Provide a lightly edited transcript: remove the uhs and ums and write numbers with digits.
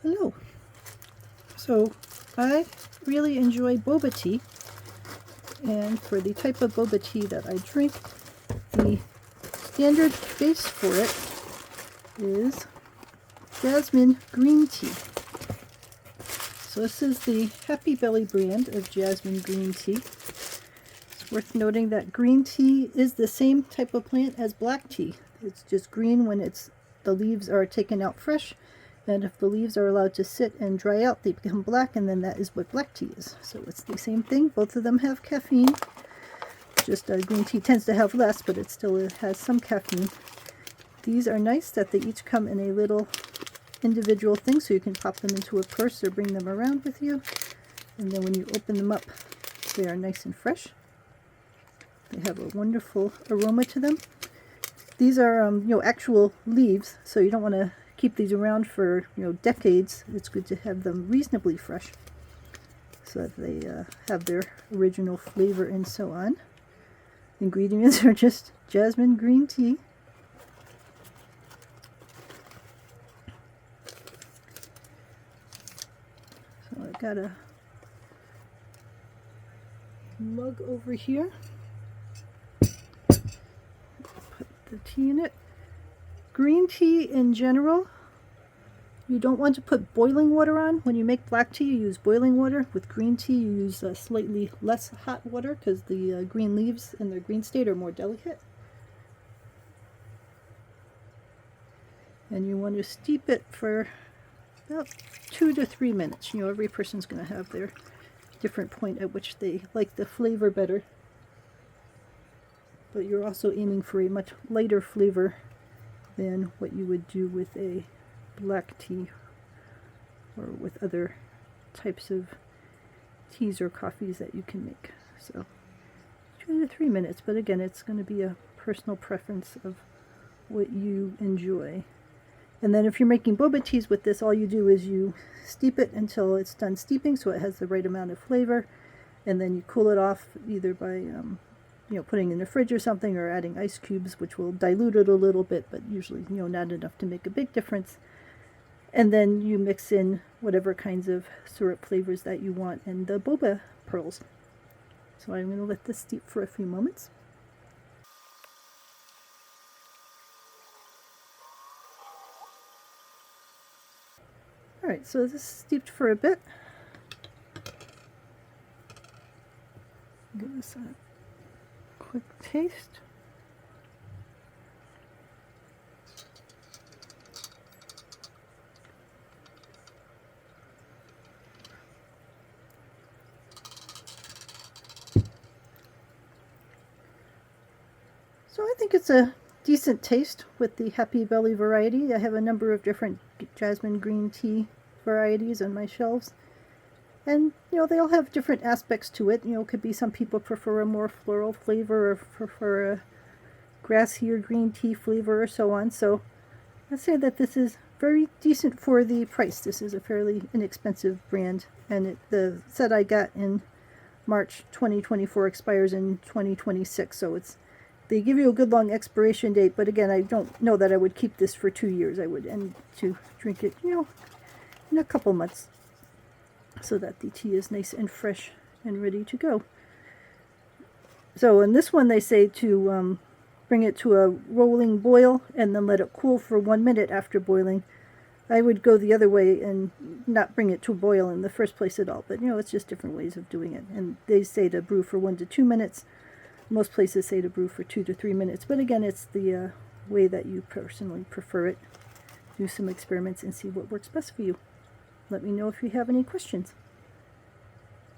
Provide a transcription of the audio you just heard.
Hello. So I really enjoy boba tea, and for the type of boba tea that I drink, the standard base for it is Jasmine Green Tea. So this is the Happy Belly brand of Jasmine Green Tea. It's worth noting that green tea is the same type of plant as black tea. It's just green when the leaves are taken out fresh, and if the leaves are allowed to sit and dry out, they become black, and then that is what black tea is. So it's the same thing. Both of them have caffeine. Just green tea tends to have less, but it still has some caffeine. These are nice that they each come in a little individual thing, so you can pop them into a purse or bring them around with you. And then when you open them up, they are nice and fresh. They have a wonderful aroma to them. These are actual leaves, so you don't want to keep these around for decades. It's good to have them reasonably fresh so that they have their original flavor and so on. Ingredients are just jasmine green tea, so I got a mug over here. Put the tea in it. Green tea in general, you don't want to put boiling water on. When you make black tea, you use boiling water. With green tea, you use slightly less hot water because the green leaves in their green state are more delicate. And you want to steep it for about 2 to 3 minutes. Every person's going to have their different point at which they like the flavor better. But you're also aiming for a much lighter flavor than what you would do with a black tea or with other types of teas or coffees that you can make. So 2 to 3 minutes, but again, it's going to be a personal preference of what you enjoy. And then if you're making boba teas with this, all you do is you steep it until it's done steeping, so it has the right amount of flavor, and then you cool it off either by putting it in the fridge or something, or adding ice cubes, which will dilute it a little bit, but usually, not enough to make a big difference. And then you mix in whatever kinds of syrup flavors that you want and the boba pearls. So I'm going to let this steep for a few moments. Alright, so this is steeped for a bit. Give this a quick taste. So I think it's a decent taste with the Happy Belly variety. I have a number of different jasmine green tea varieties on my shelves. And, they all have different aspects to it. Could be some people prefer a more floral flavor or prefer a grassy or green tea flavor or so on. So I'd say that this is very decent for the price. This is a fairly inexpensive brand. And the set I got in March 2024 expires in 2026. So they give you a good long expiration date. But again, I don't know that I would keep this for 2 years. I would end to drink it, in a couple months, so that the tea is nice and fresh and ready to go. So in this one they say to bring it to a rolling boil and then let it cool for 1 minute after boiling. I would go the other way and not bring it to a boil in the first place at all, but it's just different ways of doing it. And they say to brew for 1 to 2 minutes. Most places say to brew for 2 to 3 minutes, but again, it's the way that you personally prefer it. Do some experiments and see what works best for you. Let me know if you have any questions.